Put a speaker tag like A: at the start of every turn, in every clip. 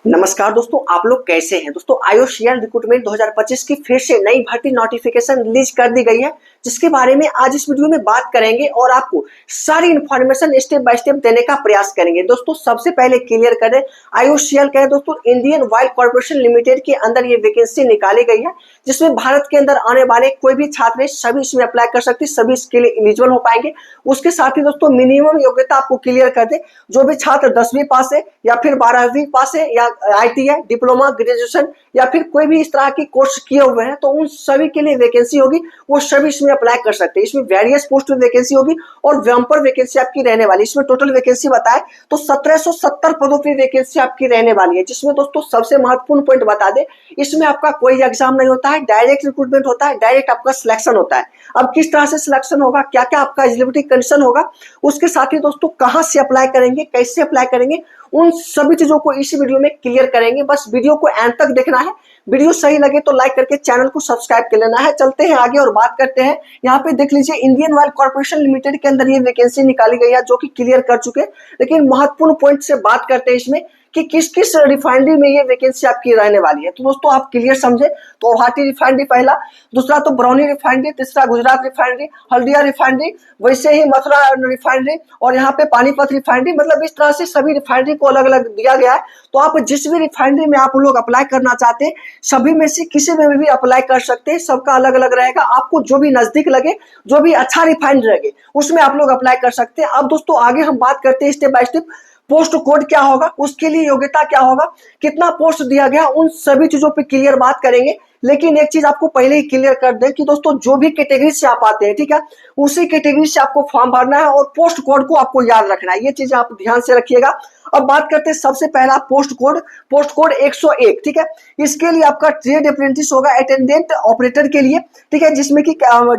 A: नमस्कार दोस्तों, आप लोग कैसे हैं। दोस्तों आईओसीएल रिक्रूटमेंट 2025 की फिर से नई भर्ती नोटिफिकेशन रिलीज कर दी गई है, जिसके बारे में आज इस वीडियो में बात करेंगे और आपको सारी इन्फॉर्मेशन स्टेप बाय स्टेप देने का प्रयास करेंगे। दोस्तों सबसे पहले क्लियर करें, आईओसीएल क्या है दोस्तों, इंडियन ऑयल कॉर्पोरेशन लिमिटेड के अंदर ये वैकेंसी निकाली गई है, जिसमें भारत के अंदर आने वाले कोई भी छात्र सभी इसमें अप्लाई कर सकते हैं, सभी इसके लिए एलिजिबल हो पाएंगे। उसके साथ ही दोस्तों मिनिमम योग्यता आपको क्लियर कर दे, जो भी छात्र 10वीं पास है या फिर 12वीं पास है या आईटीआई डिप्लोमा ग्रेजुएशन या फिर कोई भी इस तरह की कोर्स किए हुए हैं, तो उन सभी के लिए वैकेंसी होगी, वो सभी इसमें अप्लाई कर सकते हैं। इसमें वेरियस पोस्ट वैकेंसी होगी और बम्पर वैकेंसी आपकी रहने वाली है। इसमें टोटल वैकेंसी बताए तो 1770 पदों की वैकेंसी आपकी रहने वाली है, जिसमें दोस्तों सबसे महत्वपूर्ण पॉइंट बता दें, इसमें आपका कोई एग्जाम नहीं होता है, डायरेक्ट रिक्रूटमेंट होता है, डायरेक्ट आपका सिलेक्शन होता है। अब किस तरह से सिलेक्शन होगा, क्या क्या आपका एलिजिबिलिटी कंडीशन होगा, उसके साथ ही दोस्तों कहां से अप्लाई करेंगे, कैसे अप्लाई करेंगे, उन सभी चीजों को इस वीडियो में क्लियर करेंगे। बस वीडियो को एंड तक देखना है। वीडियो सही लगे तो लाइक करके चैनल को सब्सक्राइब कर लेना है। चलते हैं आगे और बात करते हैं। यहाँ पे देख लीजिए, इंडियन ऑयल कॉर्पोरेशन लिमिटेड के अंदर ये वैकेंसी निकाली गई है, जो कि क्लियर कर चुके हैं, लेकिन महत्वपूर्ण पॉइंट से बात करते हैं इसमें कि किस किस रिफाइनरी में ये वैकेंसी आपकी रहने वाली है। तो दोस्तों आप क्लियर समझे तो गुवाहाटी रिफाइनरी पहला, दूसरा तो बरौनी रिफाइनरी, तीसरा गुजरात रिफाइनरी, हल्दिया रिफाइनरी, वैसे ही मथुरा रिफाइनरी और यहाँ पे पानीपत रिफाइनरी। मतलब इस तरह से सभी रिफाइनरी को अलग अलग दिया गया है। तो आप जिस भी रिफाइनरी में आप लोग अप्लाई करना चाहते हैं, सभी में से किसी में भी अप्लाई कर सकते हैं। सबका अलग अलग रहेगा, आपको जो भी नजदीक लगे, जो भी अच्छा रिफाइनरी लगे, उसमें आप लोग अप्लाई कर सकते हैं। अब दोस्तों आगे हम बात करते हैं step by step, post code क्या होगा, उसके लिए योग्यता क्या होगा, कितना पोस्ट दिया गया, उन सभी चीजों पे क्लियर बात करेंगे। लेकिन एक चीज आपको पहले ही क्लियर कर दें कि दोस्तों जो भी कैटेगरी से आप आते हैं, ठीक है, उसी कैटेगरी से आपको फॉर्म भरना है और पोस्ट कोड को आपको याद रखना है। ये चीज आप ध्यान से रखिएगा। अब बात करते हैं सबसे पहला पोस्ट कोड 101, ठीक है। इसके लिए आपका ट्रेड अप्रेंटिस होगा अटेंडेंट ऑपरेटर के लिए, ठीक है, जिसमें कि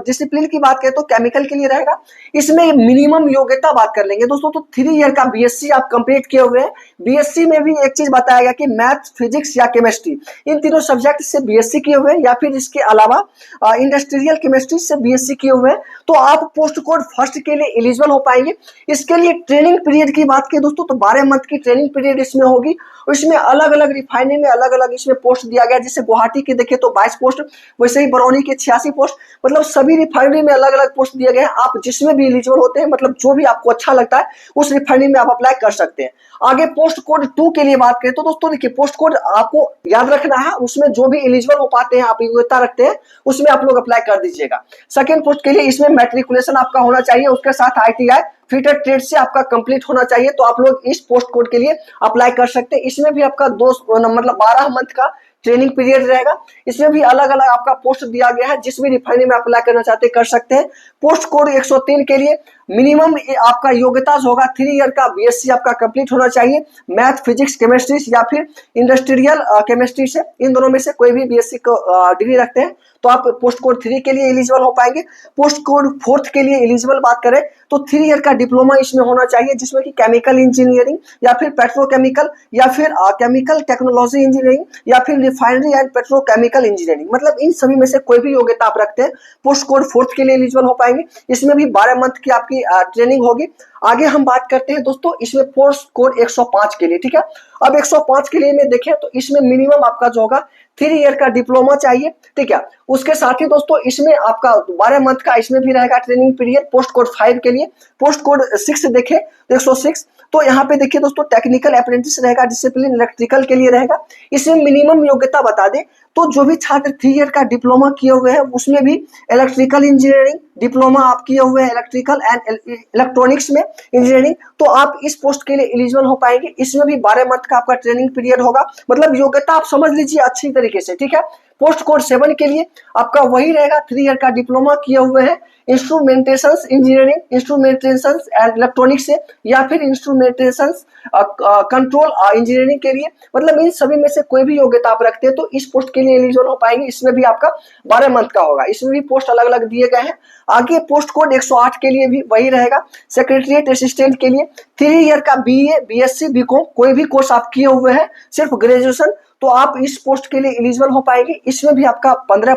A: डिसिप्लिन की बात करें तो केमिकल के लिए रहेगा। इसमें मिनिमम योग्यता बात कर लेंगे दोस्तों, तो 3 ईयर का बीएससी आप कंप्लीट किए हुए हैं। बीएससी में भी एक चीज बताया गया कि मैथ, फिजिक्स या केमिस्ट्री, इन तीनों सब्जेक्ट से बीएससी किए हुए हैं, या फिर इसके अलावा इंडस्ट्रियल केमिस्ट्री से बीएससी किए हुए हैं, तो आप पोस्ट कोड फर्स्ट के लिए एलिजिबल हो पाएंगे। इसके लिए ट्रेनिंग पीरियड की बात करें दोस्तों, तो 12 मंथ की ट्रेनिंग पीरियड इसमें होगी और इसमें अलग अलग रिफाइनरी में अलग अलग इसमें पोस्ट दिया गया। जैसे गुवाहाटी की देखें तो 22 पोस्ट, वैसे ही बरौनी के 86 पोस्ट, मतलब सभी रिफाइनरी में अलग अलग पोस्ट दिए गए हैं। आप जिसमें भी एलिजिबल होते हैं, मतलब जो भी आपको अच्छा लगता है उस रिफाइनरी में आप अप्लाई कर सकते हैं। आगे पोस्ट कोड 2 के लिए बात करें तो दोस्तों देखिए, पोस्ट कोड आपको याद रखना है, उसमें जो भी एलिजिबल हो पाते हैं, आप योग्यता रखते हैं, उसमें आप लोग अप्लाई कर दीजिएगा। सेकंड पोस्ट के लिए इसमें मैट्रिकुलेशन आपका होना चाहिए, उसके साथ आईटीआई फिटर ट्रेड से आपका कंप्लीट होना चाहिए, तो आप लोग इस पोस्ट कोड के लिए अप्लाई कर सकते हैं। इसमें भी आपका 12 मंथ का ट्रेनिंग पीरियड रहेगा। इसमें भी अलग अलग आपका पोस्ट दिया गया है, जिस भी रिफाइनरी में अप्लाई करना चाहते हैं कर सकते हैं। पोस्ट कोड 103 के लिए मिनिमम आपका योग्यता होगा 3 ईयर का बीएससी आपका कंप्लीट होना चाहिए, मैथ, फिजिक्स, केमिस्ट्री या फिर इंडस्ट्रियल केमिस्ट्री से, इन दोनों में से कोई भी बीएससी को डिग्री रखते हैं तो आप पोस्ट कोड 3 के लिए एलिजिबल हो पाएंगे। पोस्ट कोड 4 के लिए एलिजिबल बात करें तो 3 ईयर का डिप्लोमा इसमें होना चाहिए, जिसमें कि केमिकल इंजीनियरिंग या फिर पेट्रोकेमिकल या फिर केमिकल टेक्नोलॉजी इंजीनियरिंग या फिर रिफाइनरी एंड पेट्रोकेमिकल इंजीनियरिंग, मतलब इन सभी में से कोई भी योग्यता आप रखते हैं, पोस्ट कोड 4 के लिए एलिजिबल हो पाएंगे। इसमें भी 12 मंथ की आपकी ट्रेनिंग होगी। आगे हम बात करते हैं दोस्तों इसमें पोस्ट कोड 105 के लिए, ठीक है। अब 105 के लिए में देखें तो इसमें मिनिमम आपका जो होगा 3 ईयर का डिप्लोमा चाहिए, ठीक है। उसके साथ ही दोस्तों इसमें आपका 12 मंथ का इसमें भी रहेगा ट्रेनिंग पीरियड। पोस्ट कोड 5 के लिए, पोस्ट कोड 6 देखें तो 106, तो यहाँ पे देखिए दोस्तों टेक्निकल अप्रेंटिस रहेगा, डिसिप्लिन इलेक्ट्रिकल के लिए रहेगा। इसमें मिनिमम योग्यता बता दें तो जो भी छात्र 3 ईयर का डिप्लोमा किए हुए हैं, उसमें भी इलेक्ट्रिकल इंजीनियरिंग डिप्लोमा आप किए हुए हैं, इलेक्ट्रिकल एंड इलेक्ट्रॉनिक्स में इंजीनियरिंग, तो आप इस पोस्ट के लिए एलिजिबल हो पाएंगे। इसमें भी 12 मंथ का आपका ट्रेनिंग पीरियड होगा, मतलब योग्यता आप समझ लीजिए अच्छी तरीके से, ठीक है। पोस्ट कोड 7 के लिए आपका वही रहेगा, 3 ईयर का डिप्लोमा किए हुए हैं instrumentation engineering, instrumentation and electronics से या फिर इंस्ट्रूमेंटेशन कंट्रोल इंजीनियरिंग के लिए, मतलब इन सभी में से कोई भी योग्यता आप रखते हैं तो इस पोस्ट के लिए एलिजिबल हो पाएंगे। इसमें भी आपका 12 मंथ का होगा, इसमें भी पोस्ट अलग अलग दिए गए हैं। आगे पोस्ट कोड 108 के लिए भी वही रहेगा, सेक्रेटरीट असिस्टेंट के लिए 3 ईयर का बीए, बीएससी, बीकॉम कोई भी कोर्स आप किए हुए हैं, सिर्फ ग्रेजुएशन, तो आप इस पोस्ट के लिए एलिजिबल हो पाएंगे। इसमें भी आपका 15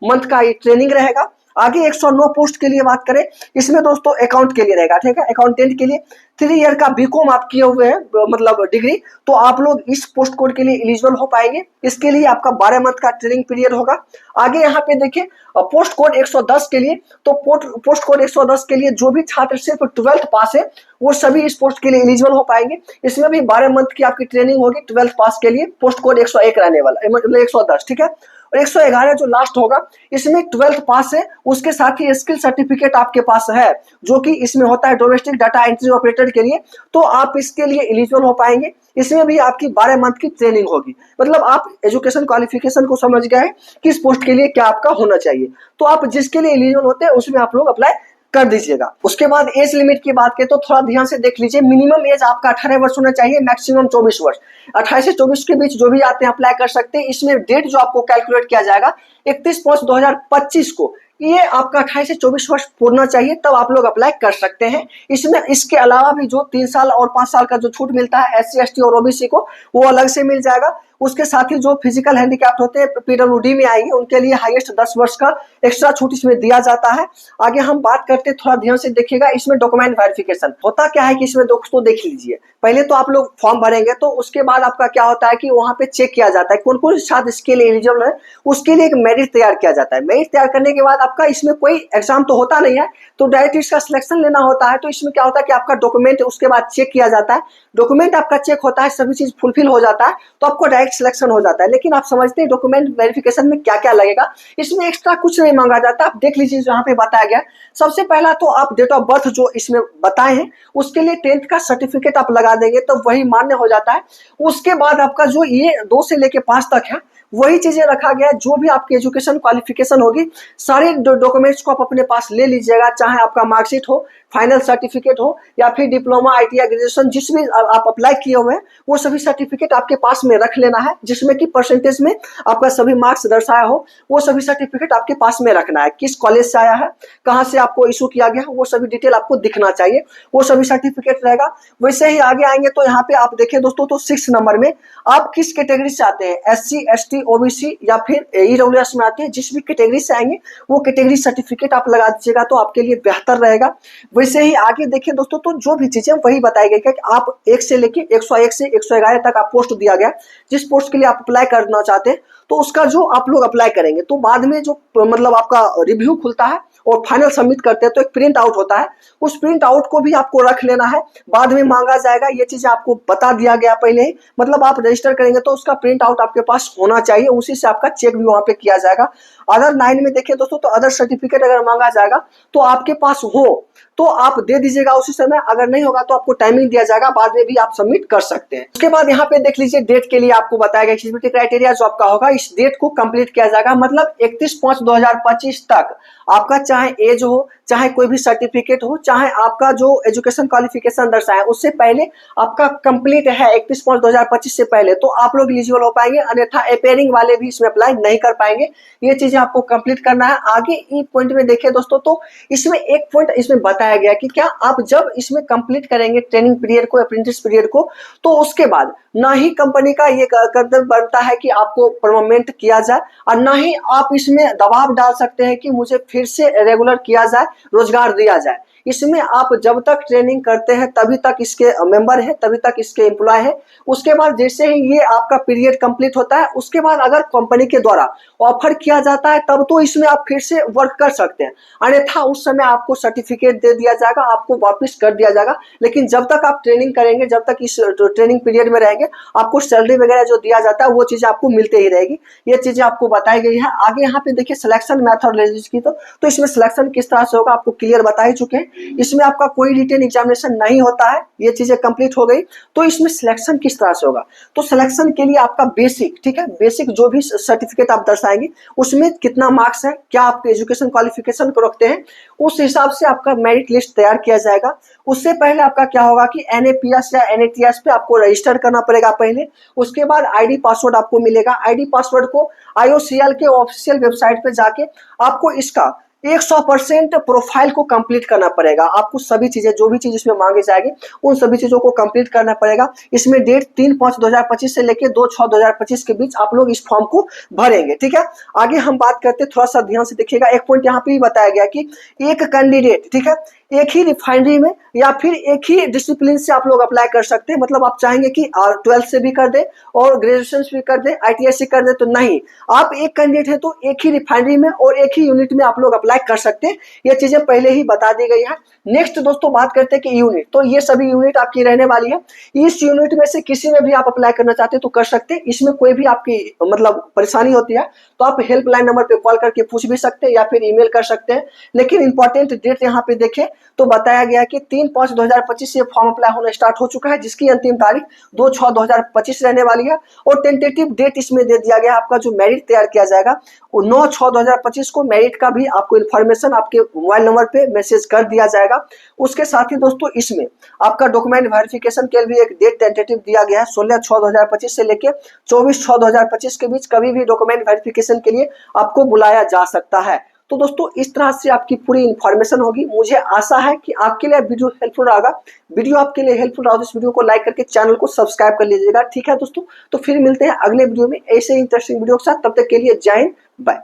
A: मंथ का ट्रेनिंग रहेगा। आगे 109 पोस्ट के लिए बात करें, इसमें दोस्तों अकाउंट के लिए रहेगा, ठीक है, अकाउंटेंट के लिए 3 ईयर का बीकॉम आप किए हुए हैं, मतलब डिग्री, तो आप लोग इस पोस्ट कोड के लिए एलिजिबल हो पाएंगे। इसके लिए आपका 12 मंथ का ट्रेनिंग पीरियड होगा। आगे यहाँ पे देखिए पोस्ट कोड 110 के लिए, तो पोस्ट कोड 110 के लिए जो भी छात्र सिर्फ 12th पास है वो सभी इस पोस्ट के लिए एलिजिबल हो पाएंगे। इसमें भी 12 मंथ की आपकी ट्रेनिंग होगी 12th पास के लिए, पोस्ट कोड 101 रहने वाला, मतलब 110, ठीक है। और 111 जो लास्ट होगा, इसमें 12th पास है, उसके साथ ही स्किल सर्टिफिकेट आपके पास है, जो कि इसमें होता है डोमेस्टिक डाटा एंट्री ऑपरेटर के लिए, तो आप इसके लिए एलिजिबल हो पाएंगे। इसमें भी आपकी 12 मंथ की ट्रेनिंग होगी, मतलब आप एजुकेशन क्वालिफिकेशन को समझ गए किस पोस्ट के लिए क्या आपका होना चाहिए, तो आप जिसके लिए एलिजिबल होते हैं उसमें आप लोग अप्लाई कर दीजिएगा। उसके बाद एज लिमिट की बात करें तो थोड़ा ध्यान से देख लीजिए, मिनिमम एज आपका 18 वर्ष होना चाहिए, मैक्सिमम 24 वर्ष। 28 से 24 के बीच जो भी आते हैं अप्लाई कर सकते हैं। इसमें डेट जो आपको कैलकुलेट किया जाएगा 31 मार्च 2025 को, ये आपका 28 से 24 वर्ष पूरना चाहिए, तब आप लोग अप्लाई कर सकते हैं। इसमें इसके अलावा भी जो 3 साल और 5 साल का जो छूट मिलता है SC ST और OBC को, वो अलग से मिल जाएगा। उसके साथ ही जो फिजिकल हैंडीकैप्ड होते हैं PWD में आएंगे, उनके लिए हाईएस्ट 10 वर्ष का एक्स्ट्रा छूट इसमें दिया जाता है। आगे हम बात करते हैं, थोड़ा ध्यान से देखिएगा, इसमें डॉक्यूमेंट वेरिफिकेशन होता क्या है कि इसमें दोस्तों देख लीजिए, पहले तो आप लोग फॉर्म भरेंगे, तो उसके बाद आपका क्या होता है कि वहां पे चेक किया जाता है कौन कौन छात्र इसके लिए एलिजिबल है, उसके लिए एक मेरिट तैयार किया जाता है। मेरिट तैयार करने के बाद आपका इसमें कोई एग्जाम तो होता नहीं है, तो डायरेक्ट इसका सिलेक्शन लेना होता है। तो इसमें क्या होता है कि आपका डॉक्यूमेंट उसके बाद चेक किया जाता है, डॉक्यूमेंट आपका चेक होता है, सभी चीज फुलफिल हो जाता है, तो आपको डायरेक्ट सिलेक्शन हो जाता है। लेकिन आप समझते हैं डॉक्यूमेंट वेरिफिकेशन में क्या क्या लगेगा, इसमें एक्स्ट्रा कुछ नहीं मांगा जाता। आप देख लीजिए यहाँ पे बताया गया, सबसे पहला तो आप डेट ऑफ बर्थ जो इसमें बताए हैं उसके लिए 10th का सर्टिफिकेट आप लगा देंगे तो वही मान्य हो जाता है। उसके बाद आपका जो ये 2 से लेके 5 तक है वही चीजें रखा गया है, जो भी आपकी एजुकेशन क्वालिफिकेशन होगी सारे डॉक्यूमेंट्स को आप अपने पास ले लीजिएगा, चाहे आपका मार्कशीट हो, फाइनल सर्टिफिकेट हो, या फिर डिप्लोमा ITI ग्रेजुएशन जिस भी आप अप्लाई किए हुए हैं वो सभी सर्टिफिकेट आपके पास में रख लेना है, जिसमें कि परसेंटेज में आपका सभी मार्क्स दर्शाया हो, वो सभी सर्टिफिकेट आपके पास में रखना है। किस कॉलेज से आया है, कहाँ से आपको इशू किया गया है, वो सभी डिटेल आपको दिखना चाहिए, वो सभी सर्टिफिकेट रहेगा। वैसे ही आगे आएंगे तो यहाँ पे आप देखें दोस्तों, तो 6 नंबर में आप किस कैटेगरी से आते हैं, SC ST OBC या फिर EWS में आते हैं, जिस भी कैटेगरी से आएंगे वो कैटेगरी सर्टिफिकेट आप लगा दीजिएगा तो आपके लिए बेहतर रहेगा। वैसे ही आगे देखिए दोस्तों, तो जो भी चीजें वही बताई गई कि आप 1 से लेके 101 से 111 तक आप पोस्ट दिया गया, जिस पोस्ट के लिए आप अप्लाई करना चाहते हैं तो उसका जो आप लोग अप्लाई करेंगे, तो बाद में जो मतलब आपका रिव्यू खुलता है और फाइनल सबमिट करते हैं तो एक प्रिंट आउट होता है, उस प्रिंट आउट को भी आपको रख लेना है, बाद में मांगा जाएगा। ये चीज आपको बता दिया गया पहले ही, मतलब आप रजिस्टर करेंगे तो उसका प्रिंट आउट आपके पास होना चाहिए, उसी से आपका चेक भी वहां पे किया जाएगा। अदर 9 में देखिए दोस्तों, तो अदर सर्टिफिकेट अगर मांगा जाएगा तो आपके पास हो तो आप दे दीजिएगा उसी समय, अगर नहीं होगा तो आपको टाइमिंग दिया जाएगा, बाद में भी आप सबमिट कर सकते हैं। उसके बाद यहाँ पे देख लीजिए, डेट के लिए आपको बताया गया एलिजिबिलिटी क्राइटेरिया जो आपका होगा, इस डेट को कंप्लीट किया जाएगा, मतलब 31 मार्च 2025 तक आपका चाहे एज हो, चाहे कोई भी सर्टिफिकेट हो, चाहे आपका जो एजुकेशन क्वालिफिकेशन दर्शाए उससे पहले आपका कंप्लीट है 31 मार्च 2025 से पहले, तो आप लोग एलिजिबल हो पाएंगे, अन्यथा अपेयरिंग वाले भी इसमें अप्लाई नहीं कर पाएंगे। ये चीजें आपको कंप्लीट करना है। आगे ई पॉइंट में देखिए दोस्तों, तो इसमें एक पॉइंट इसमें बताया गया कि क्या आप जब इसमें कंप्लीट करेंगे ट्रेनिंग पीरियड को, अप्रेंटिस पीरियड को, तो उसके बाद ना ही कंपनी का ये कर्तव्य बनता है कि आपको परमानेंट किया जाए, और ना ही आप इसमें दबाव डाल सकते हैं कि मुझे फिर से रेगुलर किया जाए, रोजगार दिया जाए। इसमें आप जब तक ट्रेनिंग करते हैं तभी तक इसके मेंबर हैं, तभी तक इसके एम्प्लॉय हैं। उसके बाद जैसे ही ये आपका पीरियड कंप्लीट होता है, उसके बाद अगर कंपनी के द्वारा ऑफर किया जाता है तब तो इसमें आप फिर से वर्क कर सकते हैं, अन्यथा उस समय आपको सर्टिफिकेट दे दिया जाएगा, आपको वापस कर दिया जाएगा। लेकिन जब तक आप ट्रेनिंग करेंगे, जब तक इस ट्रेनिंग पीरियड में रहेंगे, आपको सैलरी वगैरह जो दिया जाता है वो चीजें आपको मिलते ही रहेगी। ये चीजें आपको बताई गई है। आगे यहाँ पे देखिए सिलेक्शन मेथोडोलॉजी की, तो इसमें सिलेक्शन किस तरह से होगा आपको क्लियर बता ही चुके हैं। इसमें आपका कोई रिटन एग्जामिनेशन नहीं होता है, ये चीजें कंप्लीट हो गई। तो इसमें सिलेक्शन किस तरह से होगा, तो सिलेक्शन के लिए आपका बेसिक, ठीक है, बेसिक जो भी सर्टिफिकेट आप दर्शाएंगे उसमें कितना मार्क्स है, क्या आपके एजुकेशन क्वालिफिकेशन को रखते हैं, उस हिसाब से आपका मेरिट लिस्ट तैयार किया जाएगा। उससे पहले आपका क्या होगा कि NAPS या NATS पे आपको रजिस्टर करना पड़ेगा पहले। उसके बाद ID पासवर्ड आपको मिलेगा। ID पासवर्ड को IOCL के ऑफिशियल वेबसाइट पे जाके आपको इसका 100% प्रोफाइल को कंप्लीट करना पड़ेगा। आपको सभी चीजें, जो भी चीज इसमें मांगी जाएगी उन सभी चीजों को कंप्लीट करना पड़ेगा। इसमें डेट 3/5/2025 से लेके 2/6/2025 के बीच आप लोग इस फॉर्म को भरेंगे, ठीक है। आगे हम बात करते हैं, थोड़ा सा ध्यान से देखिएगा। एक पॉइंट यहाँ पे भी बताया गया कि एक कैंडिडेट, ठीक है, एक ही रिफाइनरी में या फिर एक ही डिसिप्लिन से आप लोग अप्लाई कर सकते हैं। मतलब आप चाहेंगे कि 12th से भी कर दे और ग्रेजुएशन भी कर दे, ITI से कर दे, तो नहीं, आप एक कैंडिडेट है तो एक ही रिफाइनरी में और एक ही यूनिट में आप लोग अप्लाई कर सकते हैं। ये चीजें पहले ही बता दी गई है। नेक्स्ट दोस्तों बात करते हैं कि यूनिट, तो ये सभी यूनिट आपकी रहने वाली है। इस यूनिट में से किसी में भी आप अप्लाई करना चाहते हैं तो कर सकते हैं। इसमें कोई भी आपकी मतलब परेशानी होती है तो आप हेल्पलाइन नंबर पे कॉल करके पूछ भी सकते हैं या फिर ईमेल कर सकते हैं। लेकिन इंपॉर्टेंट डेट यहाँ पे देखें तो बताया गया कि 3/5/2025 से फॉर्म अप्लाई होना स्टार्ट हो चुका है, जिसकी अंतिम तारीख 2/6/2025 रहने वाली है। और टेंटेटिव डेट इसमें दे दिया गया, आपका जो मेरिट तैयार किया जाएगा वो 9/6/2025 को मेरिट का भी आपको इन्फॉर्मेशन आपके मोबाइल नंबर पे मैसेज कर दिया जाएगा। उसके साथ ही दोस्तों इसमें आपका डॉक्यूमेंट वेरिफिकेशन के लिए एक डेट टेंटेटिव दिया गया है 16/6/2025 से लेकर 24/6/2025 के बीच कभी भी डॉक्यूमेंट वेरिफिकेशन के लिए आपको बुलाया जा सकता है। तो दोस्तों इस तरह से आपकी पूरी इन्फॉर्मेशन होगी। मुझे आशा है कि आपके लिए वीडियो हेल्पफुल रहा। वीडियो आपके लिए हेल्पफुल रहा तो इस वीडियो को लाइक करके चैनल को सब्सक्राइब कर लीजिएगा, ठीक है दोस्तों। तो फिर मिलते हैं अगले वीडियो में ऐसे इंटरेस्टिंग वीडियो के साथ, तब तक के लिए जय हिंद, बाय।